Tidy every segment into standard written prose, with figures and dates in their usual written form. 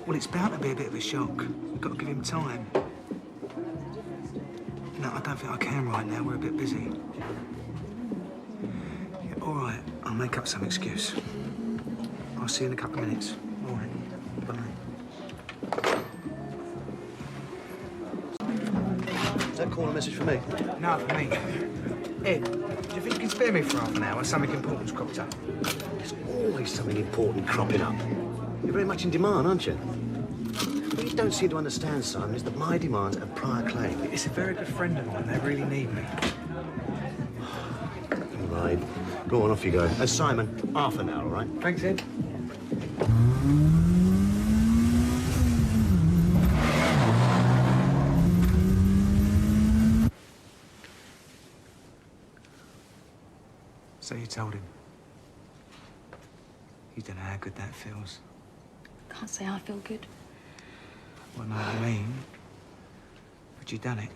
Well, it's bound to be a bit of a shock. We've got to give him time. No, I don't think I can right now. We're a bit busy. Yeah, all right, I'll make up some excuse. I'll see you in a couple of minutes. All right, bye. Is that call a message for me? No, for me. Ed, do you think you can spare me for half an hour? Something important's cropped up. There's always something important cropping up. You're very much in demand, aren't you? What you don't seem to understand, Simon, is that my demands are prior claim. It's a very good friend of mine. They really need me. All right. Go on, off you go. Simon, half an hour, all right? Thanks, Ed. So you told him? You don't know how good that feels. Can't say I feel good. Well, I know what you mean. But you done it.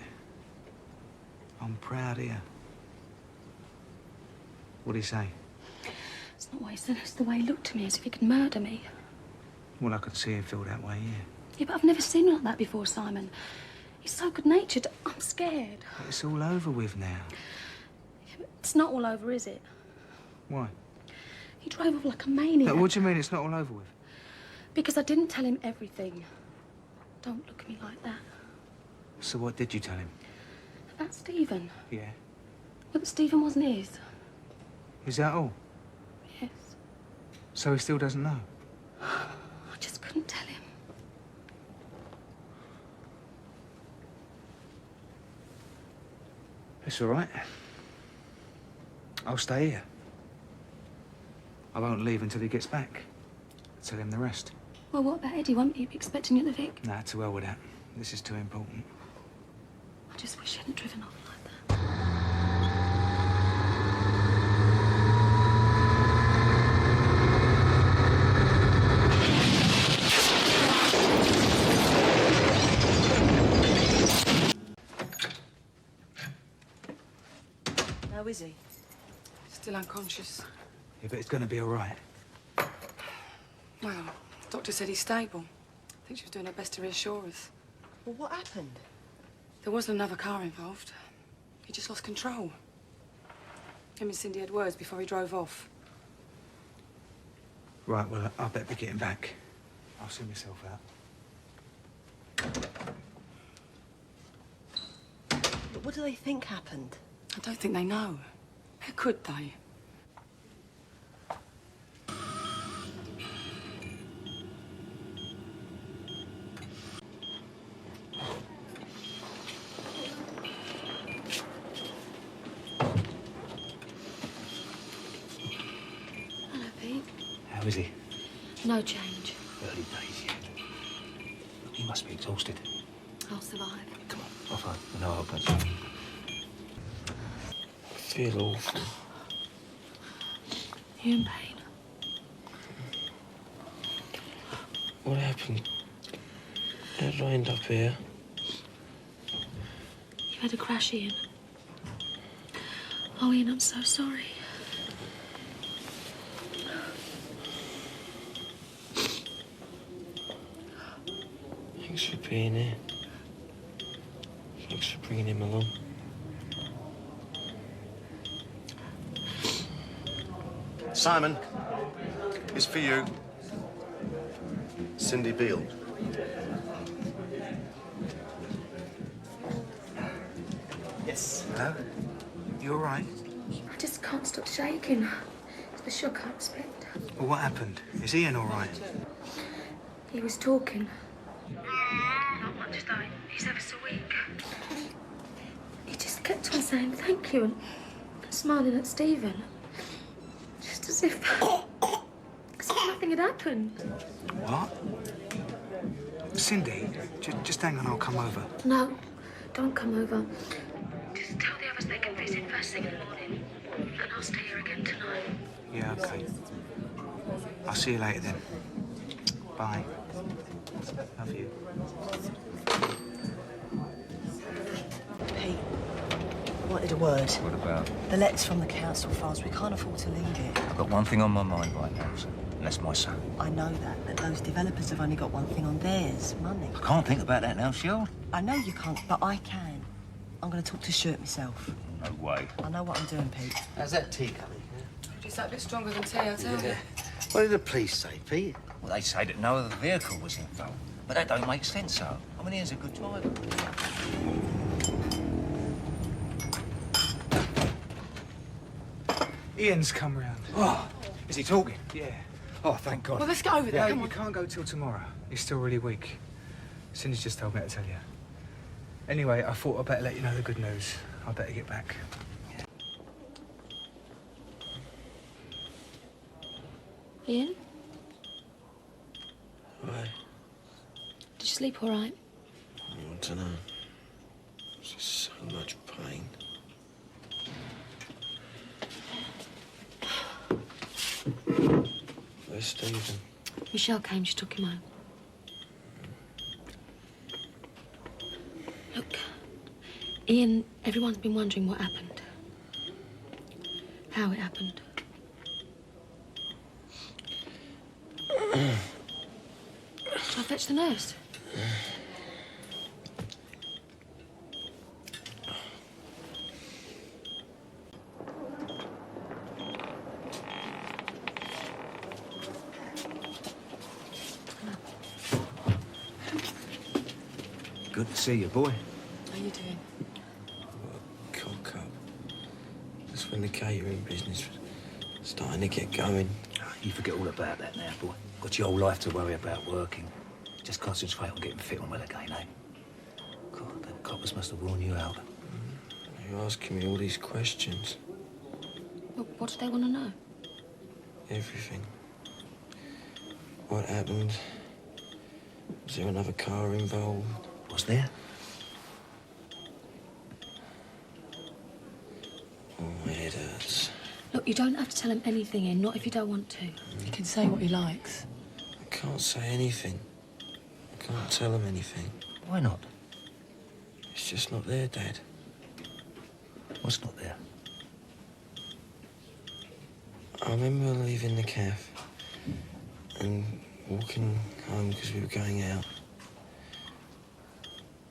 I'm proud of you. What'd he say? It's not what he said, it's the way he looked to me as if he could murder me. Well, I could see him feel that way, yeah. Yeah, but I've never seen him like that before, Simon. He's so good-natured. I'm scared. But it's all over with now. Yeah, but it's not all over, is it? Why? He drove off like a maniac. No, what do you mean it's not all over with? Because I didn't tell him everything. Don't look at me like that. So what did you tell him? About Stephen. Yeah. Well, that Stephen wasn't his. Is that all? Yes. So he still doesn't know? I just couldn't tell him. It's all right. I'll stay here. I won't leave until he gets back. Tell him the rest. Well, what about Eddie? Won't you be expecting you at the Vic? Nah, to hell with that. This is too important. I just wish he hadn't driven off like that. How is he? Still unconscious. Yeah, but it's gonna be all right. Well, the doctor said he's stable. I think she was doing her best to reassure us. Well, what happened? There wasn't another car involved. He just lost control. Him and Cindy had words before he drove off. Right, well, I better be getting back. I'll see myself out. But what do they think happened? I don't think they know. How could they? Hello, Pete. How is he? No change. Early days yet. Look, he must be exhausted. I'll survive. Come on, off home. I know I'll got you. I feel awful. You in pain? What happened? How did I end up here? You had a crash, Ian. Oh, Ian, I'm so sorry. Thanks for being here. Thanks for bringing him along. Simon, it's for you. Cindy Beale. Yes. Hello? You all right? I just can't stop shaking. It's the shock I expect. Well, what happened? Is Ian all right? He was talking. Not much, though. He's ever so weak. He just kept on saying thank you and smiling at Stephen. Just as if nothing had happened. What? Cindy, just hang on, I'll come over. No, don't come over. Just tell the others they can visit first thing in the morning. And I'll stay here again tonight. Yeah, okay. I'll see you later then. Bye. Love you. Pete, I wanted a word. What about? The letter's from the council files. We can't afford to leave it. I've got one thing on my mind right now, so That's my son. I know that, but those developers have only got one thing on theirs, money. I can't think about that now, Shell. I know you can't, but I can. I'm going to talk to Shirt myself. No way. I know what I'm doing, Pete. How's that tea coming? Is that a bit stronger than tea, I tell you? What did the police say, Pete? Well, they say that no other vehicle was involved. But that don't make sense, so. I mean, here's a good driver. Ian's come round. Oh, is he talking? Yeah. Oh, thank God. Well, let's get over there, Yeah, come you on. can't go till tomorrow. He's still really weak. Cindy's just told me to tell you. Anyway, I thought I'd better let you know the good news. I'd better get back. Ian, Why? did you sleep all right? I don't know. There's just so much pain. Where's Stephen? Michelle came, she took him home. Look, Ian, everyone's been wondering what happened. How it happened. Shall I fetch the nurse? Good to see you, boy. How you doing? Cock up. That's when the catering business was starting to get going. You forget all about that now, boy. Got your whole life to worry about working. Just concentrate on getting fit and well again, eh? God, them coppers must have worn you out. You're asking me all these questions. Well, what do they want to know? Everything. What happened? Was there another car involved? Was there? Oh, my head hurts. Look, you don't have to tell him anything, Ian, not if you don't want to. He can say what he likes. I can't say anything. I can't tell him anything. Why not? It's just not there, Dad. What's not there? I remember leaving the cafe and walking home because we were going out.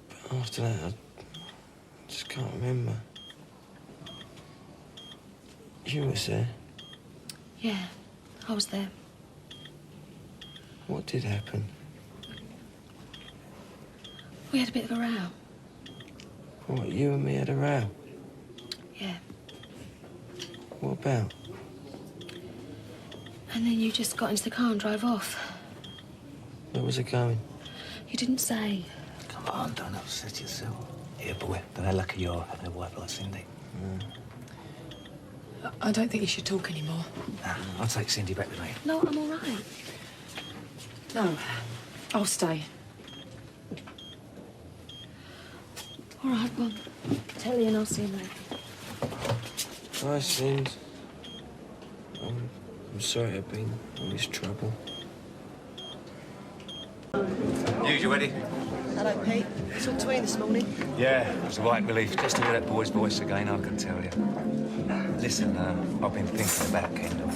But after that, I just can't remember. You was there. Yeah, I was there. What did happen? We had a bit of a row. What, you and me had a row? Yeah. What about? And then you just got into the car and drove off. Where was it going? You didn't say. Come on, don't upset yourself. Here, boy, don't how lucky you are having a wife like Cindy. I don't think you should talk anymore. Nah, I'll take Cindy back with me. No, I'm all right. No, I'll stay. All right, well, tell Ian I'll see him later. I sinned. I'm sorry I've been all this trouble. You ready? Hello, Pete. Talked to Ian this morning. Yeah, it was a right relief just to hear that boy's voice again, I can tell you. Listen, I've been thinking about Kendall.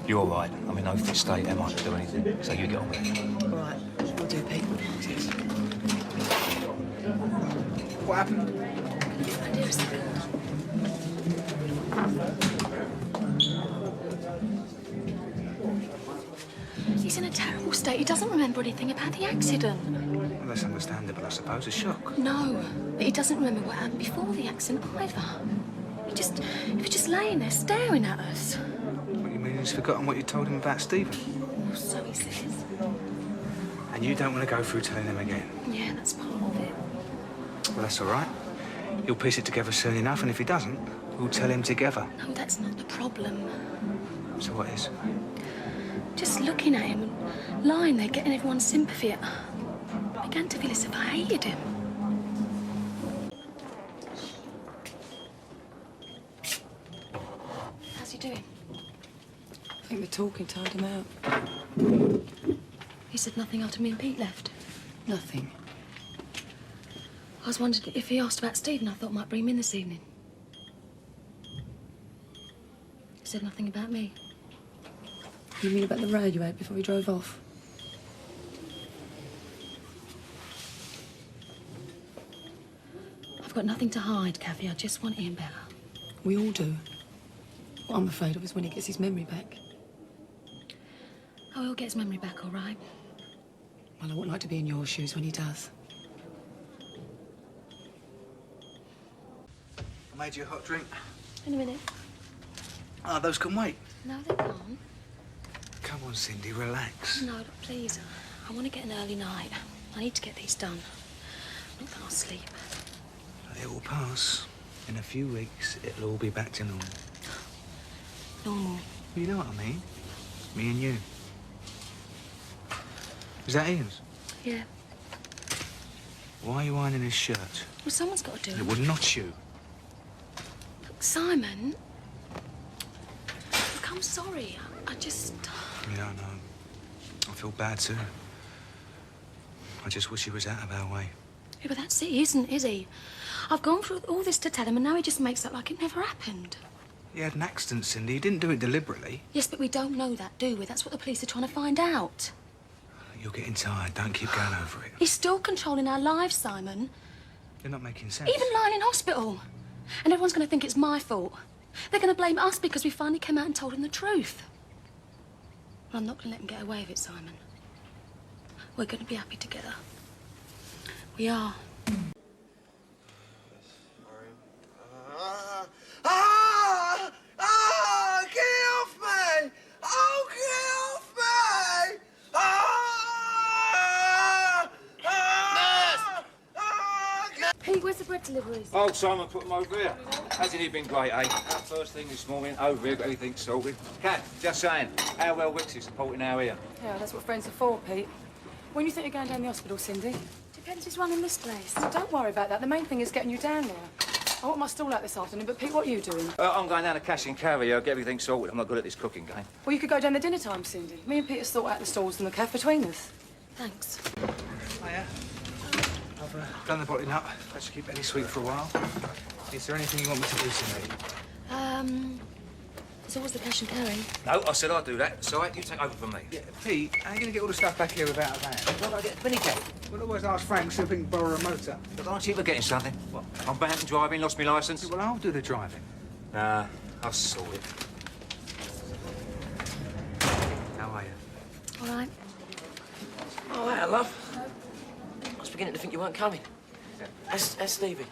You're right. I'm in no fit state, am I, to do anything? So you get on with it. All right, we'll do, Pete. Cheers. What happened? My dear, a second. He's in a terrible state. He doesn't remember anything about the accident. Well, that's understandable, I suppose. A shock. No, but he doesn't remember what happened before the accident either. He was just laying there staring at us. What, you mean he's forgotten what you told him about Stephen? Oh, so he says. And you don't want to go through telling him again? Yeah, that's part of it. Well, that's all right. He'll piece it together soon enough, and if he doesn't, we'll tell him together. No, that's not the problem. So what is? Just looking at him and lying there getting everyone's sympathy. I began to feel as if I hated him. How's he doing? I think the talking tired him out. He said nothing after me and Pete left. Nothing. I was wondering if he asked about Stephen. I thought I might bring him in this evening. He said nothing about me. You mean about the row you had before he drove off? I've got nothing to hide, Kathy. I just want Ian better. We all do. What I'm afraid of is when he gets his memory back. Oh, he'll get his memory back, all right. Well, I wouldn't like to be in your shoes when he does. I made you a hot drink. In a minute. Ah, those can wait. No, they can't. Come on, Cindy, relax. No, look, please. I want to get an early night. I need to get these done. Not that I'll sleep. It will pass. In a few weeks, it'll all be back to normal. Normal. You know what I mean? Me and you. Is that Ian's? Yeah. Why are you ironing his shirt? Well, someone's got to do It it. would not you. Look, Simon. Look, I'm sorry. I just... Yeah, I know. I feel bad too. I just wish he was out of our way. Yeah, but that's it, he isn't, is he? I've gone through all this to tell him, and now he just makes it like it never happened. He had an accident, Cindy. He didn't do it deliberately. Yes, but we don't know that, do we? That's what the police are trying to find out. You're getting tired. Don't keep going over it. He's still controlling our lives, Simon. You're not making sense. Even lying in hospital. And everyone's going to think it's my fault. They're going to blame us because we finally came out and told him the truth. Well, I'm not going to let him get away with it, Simon. We're going to be happy together. We are. Get off me! Oh, get off me! Pete, where's the bread deliveries? Oh, Simon put them over here. Hasn't he been great, eh? First thing this morning, over here, got everything sorted. Kat, just saying, how well Wicks is supporting our here. Yeah, that's what friends are for, Pete. When you think you're going down the hospital, Cindy? Depends who's running this place. Don't worry about that. The main thing is getting you down there. I want my stall out this afternoon, but Pete, what are you doing? I'm going down to cash and carry, get everything sorted. I'm not good at this cooking game. Well, you could go down the dinner time, Cindy. Me and Peter sort out the stalls and the cafe between us. Thanks. Hiya. I've done the bottling up. Let's keep Eddie sweet for a while. Is there anything you want me to do, Cindy? So what's the cash and carry? No, I said I'd do that. So you take over from me. Yeah, Pete, how are you going to get all the stuff back here without a van? What do I get? Penny cat. We'll always ask Frank so we can borrow a motor. But aren't you forgetting something? What? I'm banned from driving, lost my licence. Well, I'll do the driving. Nah, I'll sort it. How are you? All right. Oh, hello, love. I was beginning to think you weren't coming. How's Stevie?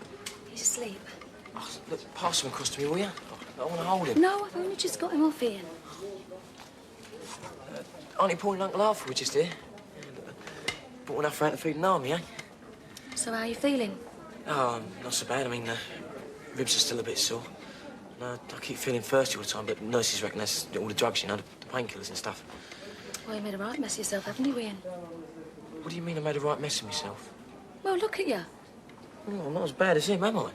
He's asleep. Oh, look, pass him across to me, will you? I want to hold him. No, I've only just got him off Ian. Auntie Paul and Uncle Arthur were just here. Brought enough round to feed an army, eh? So how are you feeling? Oh, not so bad. I mean, ribs are still a bit sore. I keep feeling thirsty all the time, but nurses reckon that's all the drugs, you know, the painkillers and stuff. Well, you made a right mess of yourself, haven't you, Ian? What do you mean I made a right mess of myself? Well, look at you. Oh, I'm not as bad as him, am I?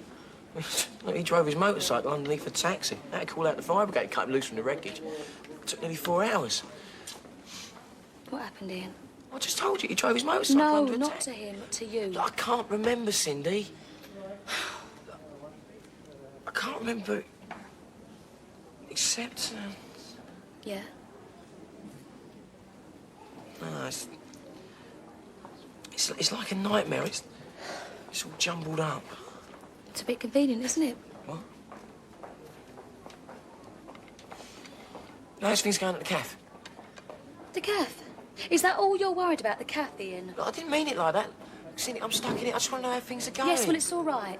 Look, he drove his motorcycle underneath a taxi. I had to call out the fire brigade, cut him loose from the wreckage. It took nearly 4 hours. What happened, Ian? I just told you, he drove his motorcycle No, under a not taxi. to him, to you. I can't remember, Cindy. I can't remember... except... Yeah. No, it's like a nightmare. It's all jumbled up. It's a bit convenient, isn't it? What? How's things going at the cafe? The cafe. Is that all you're worried about, the cafe, Ian? Look, I didn't mean it like that. Cindy, I'm stuck in it. I just want to know how things are going. Yes, well, it's all right.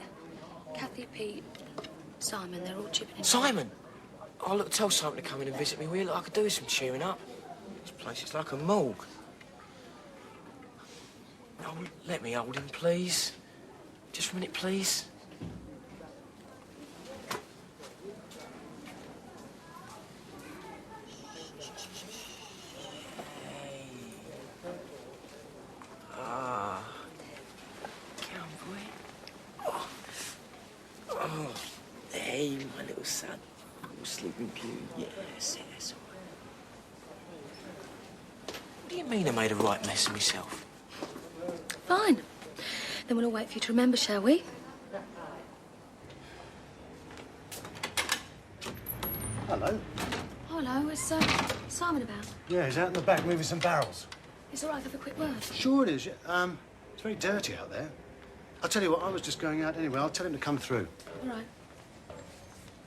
Kathy, Pete, Simon, they're all chipping in. Simon! Oh, look, tell Simon to come in and visit me, will you? Look, I could do with some cheering up. This place is like a morgue. Oh, let me hold him, please. Just for a minute, please. Hey. Ah. Come, boy. Oh. Hey, my little son. Sleeping beauty. Yes, yes. What do you mean I made a right mess of myself? Fine. Then we'll all wait for you to remember, shall we? Hello. Hello, is Simon about? Yeah, he's out in the back moving some barrels. It's all right, have a quick word. Sure it is. It's very dirty out there. I'll tell you what, I was just going out anyway. I'll tell him to come through. All right.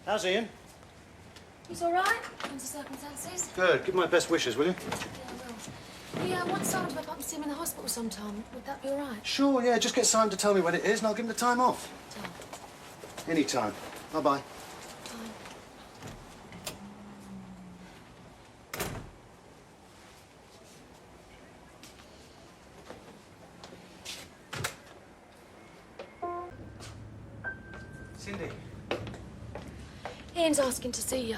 How's Ian? He's all right, under the circumstances. Good. Give my best wishes, will you? Yeah, I will. Yeah, I want Simon to pop up and see him in the hospital sometime. Would that be all right? Sure, yeah. Just get Simon to tell me when it is and I'll give him the time off. Time. Any time. Bye-bye. Time. Cindy. Ian's asking to see you.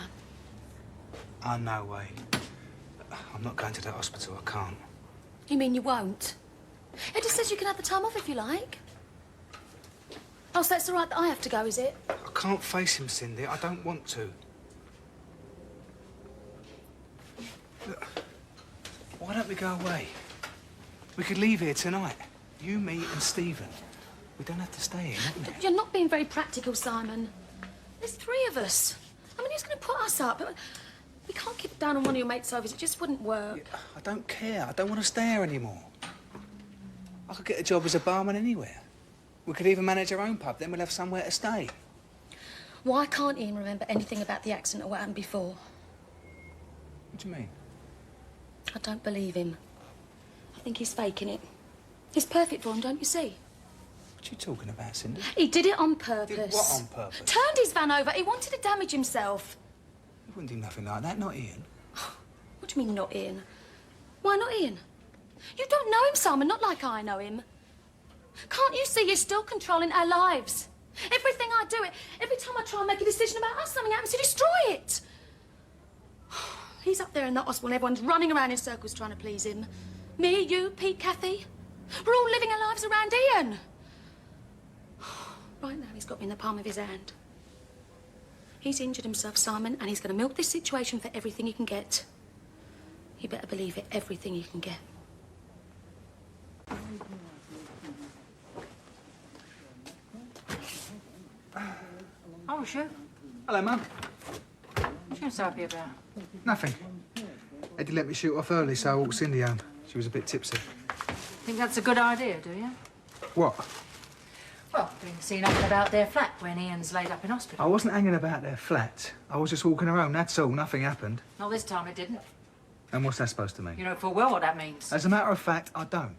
Oh, no way. I'm not going to the hospital. I can't. You mean you won't? Eddie says you can have the time off if you like. Oh, so that's all right that I have to go, is it? I can't face him, Cindy. I don't want to. Look, why don't we go away? We could leave here tonight. You, me and Stephen. We don't have to stay here, not we? You're not being very practical, Simon. There's 3 of us. I mean, who's going to put us up? We can't keep it down on one of your mates' overs. It just wouldn't work. Yeah, I don't care. I don't want to stay here anymore. I could get a job as a barman anywhere. We could even manage our own pub, then we'll have somewhere to stay. Why can't Ian remember anything about the accident or what happened before? What do you mean? I don't believe him. I think he's faking it. It's perfect for him, don't you see? What are you talking about, Cindy? He did it on purpose. Did what on purpose? Turned his van over. He wanted to damage himself. He wouldn't do nothing like that, not Ian. What do you mean, not Ian? Why not Ian? You don't know him, Simon, not like I know him. Can't you see you're still controlling our lives? Everything I do, every time I try and make a decision about us, something happens to destroy it. He's up there in the hospital and everyone's running around in circles trying to please him. Me, you, Pete, Kathy. We're all living our lives around Ian. Right now, he's got me in the palm of his hand. He's injured himself, Simon, and he's going to milk this situation for everything he can get. You better believe it, everything he can get. Oh, sure. Hello, Mum. What you so happy about? Nothing. Eddie let me shoot off early, so I walked Cindy home. She was a bit tipsy. Think that's a good idea, do you? What? Well, didn't see nothing about their flat when Ian's laid up in hospital. I wasn't hanging about their flat. I was just walking around, that's all. Nothing happened. Not this time, it didn't. And what's that supposed to mean? You know full well what that means. As a matter of fact, I don't.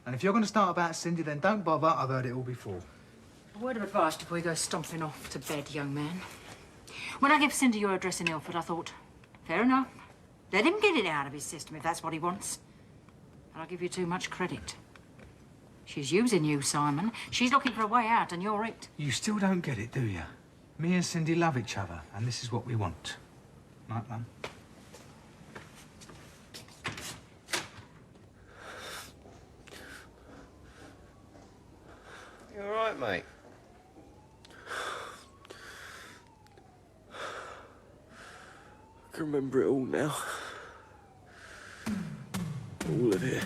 And if you're going to start about Cindy, then don't bother. I've heard it all before. A word of advice before you go stomping off to bed, young man. When I gave Cindy your address in Ilford, I thought, fair enough. Let him get it out of his system if that's what he wants. But I'll give you too much credit. She's using you, Simon. She's looking for a way out, and you're it. You still don't get it, do you? Me and Cindy love each other, and this is what we want. Right, Mum? You all right, mate? I can remember it all now. All of it.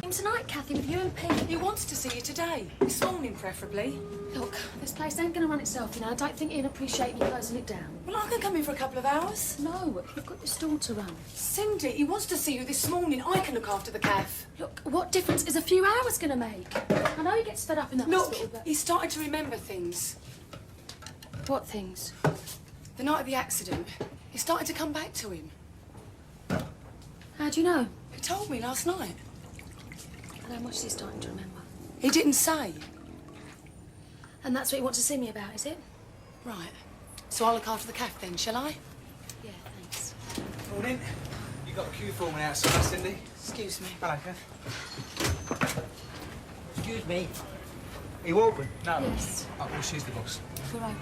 Tonight, Kathy, with you and Pete. He wants to see you today. This morning, preferably. Look, this place ain't going to run itself, you know. I don't think he'd appreciate you closing it down. Well, I can come in for a couple of hours. No, you've got this store to run. Cindy, he wants to see you this morning. I can look after the cafe. Look, what difference is a few hours going to make? I know he gets fed up in that hospital, Look, but... he started to remember things. What things? The night of the accident. It started to come back to him. How do you know? He told me last night. And how much is he starting to remember? He didn't say. And that's what you want to see me about, is it? Right. So I'll look after the cafe then, shall I? Yeah, thanks. Morning. You got a queue for me outside, Cindy? Excuse me. Hello, Kath. Excuse me. Are you open? No. Yes. Oh, well, she's the boss. We're open.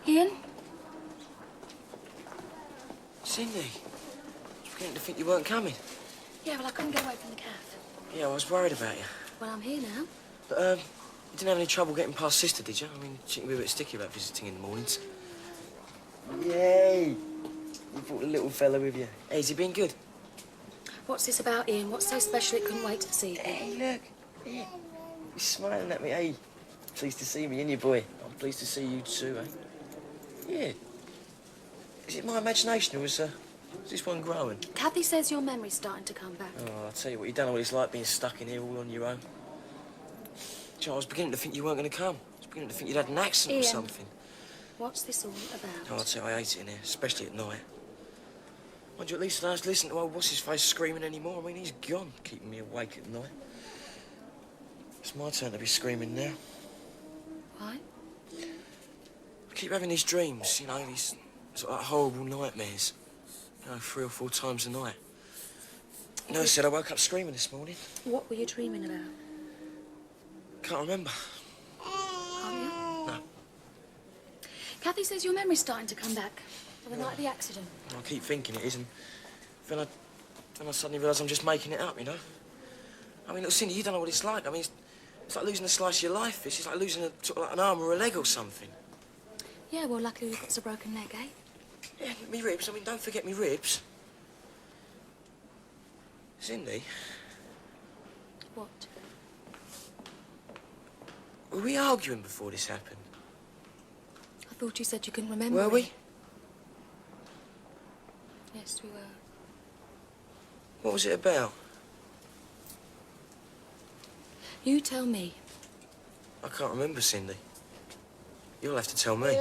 Ian? Cindy, I was beginning to think you weren't coming. Yeah, well, I couldn't get away from the cafe. Yeah, I was worried about you. Well, I'm here now. But, you didn't have any trouble getting past Sister, did you? I mean, she can be a bit sticky about visiting in the mornings. Yay! You brought a little fella with you. Hey, has he been good? What's this about, Ian? What's so special it couldn't wait to see you? Hey, look. Yeah. He's smiling at me. Hey, pleased to see me and you, boy. I'm pleased to see you too, eh? Yeah. Is it my imagination, or is this one growing? Kathy says your memory's starting to come back. Oh, I'll tell you what, you don't know what it's like being stuck in here all on your own. Joe, I was beginning to think you weren't going to come. I was beginning to think you'd had an accident or Ian, something. what's this all about? Oh, I'll tell you, I hate it in here, especially at night. Mind you, at least I don't have to listen to old what's-his-face screaming anymore. I mean, he's gone, keeping me awake at night. It's my turn to be screaming now. Why? I keep having these dreams, you know, these sort of like horrible nightmares. You know, 3 or 4 times a night. Nurse said I woke up screaming this morning. What were you dreaming about? Can't remember. Can't you? No. Kathy says your memory's starting to come back. On the night of the accident. I keep thinking it is, and then I suddenly realise I'm just making it up, you know? I mean, look, Cindy, you don't know what it's like. I mean, it's like losing a slice of your life. It's like losing sort of like an arm or a leg or something. Yeah, well, luckily you've got a broken leg, eh? Yeah, me ribs. I mean, don't forget me ribs. Cindy, What? were we arguing before this happened? I thought you said you couldn't remember. Were we? Yes, we were. What was it about? You tell me. I can't remember, Cindy. You'll have to tell me.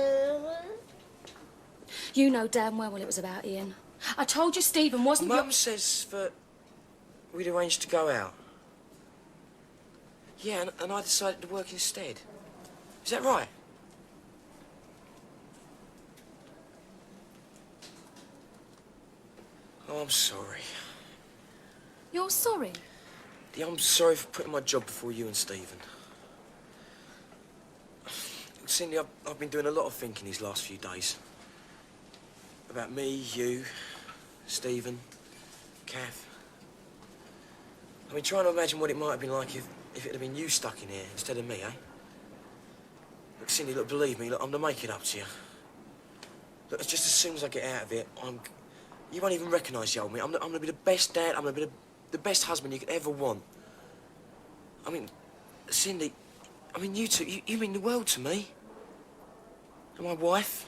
You know damn well what it was about, Ian. I told you Stephen wasn't Mum says that we'd arranged to go out. Yeah, and I decided to work instead. Is that right? Oh, I'm sorry. You're sorry? Yeah, I'm sorry for putting my job before you and Stephen. Cindy, I've been doing a lot of thinking these last few days. About me, you, Stephen, Kath. I've been trying to imagine what it might have been like if it had been you stuck in here instead of me, eh? Look, Cindy, look, believe me, look, I'm gonna make it up to you. Look, just as soon as I get out of it, you won't even recognise the old me. I'm gonna be the best dad, I'm gonna be the best husband you could ever want. I mean, Cindy, I mean, you two, you mean the world to me. And my wife.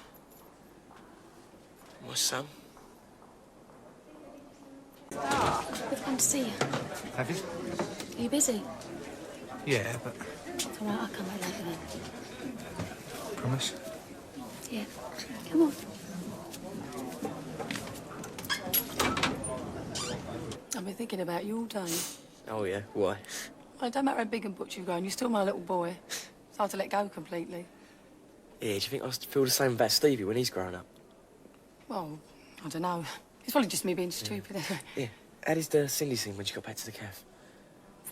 My son. We've come to see you. Have you? Are you busy? Yeah, but It's all right, I'll come back later then. promise. Yeah. Come on. I've been thinking about you all day. Oh, yeah? Why? Well, it don't matter how big and butch you've grown, you're still my little boy. It's hard to let go completely. Yeah, do you think I feel the same about Stevie when he's grown up? Well, I don't know. It's probably just me being stupid. Yeah. How did the Cindy seem when she got back to the cafe?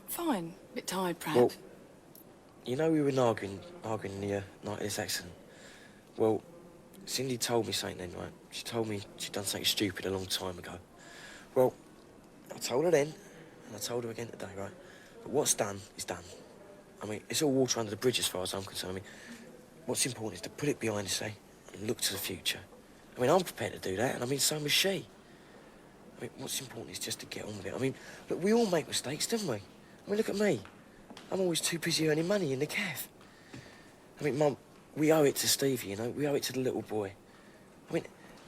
Fine. A bit tired, perhaps. Well, you know we were arguing the night of this accident. Well, Cindy told me something then, right? She told me she'd done something stupid a long time ago. Well, I told her then, and I told her again today, right? But what's done is done. I mean, it's all water under the bridge as far as I'm concerned. I mean, what's important is to put it behind us, eh? And look to the future. I mean, I'm prepared to do that, and I mean, so was she. I mean, what's important is just to get on with it. I mean, look, we all make mistakes, don't we? I mean, look at me. I'm always too busy earning money in the cafe. I mean, Mum, we owe it to Stevie, you know? We owe it to the little boy. I mean,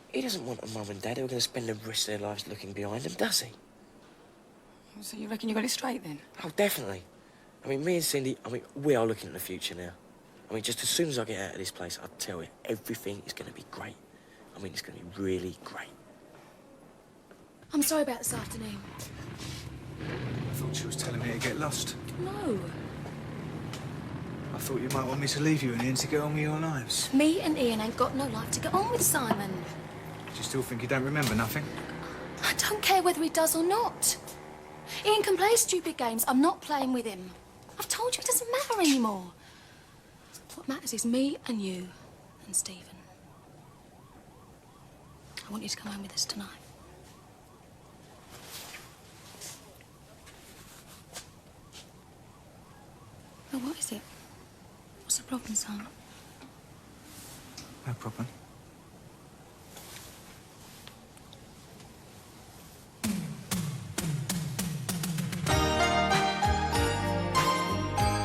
he doesn't want a mum and dad who are going to spend the rest of their lives looking behind them, does he? So you reckon you got it straight, then? Oh, definitely. I mean, me and Cindy, I mean, we are looking at the future now. I mean, just as soon as I get out of this place, I'll tell you, everything is going to be great. I mean, it's going to be really great. I'm sorry about this afternoon. I thought she was telling me to get lost. No. I thought you might want me to leave you in here to get on with your lives. Me and Ian ain't got no life to get on with, Simon. Do you still think you don't remember nothing? I don't care whether he does or not. Ian can play stupid games. I'm not playing with him. I've told you it doesn't matter anymore. What matters is me and you and Stephen. I want you to come home with us tonight. Oh, what is it? What's the problem, Simon? No problem.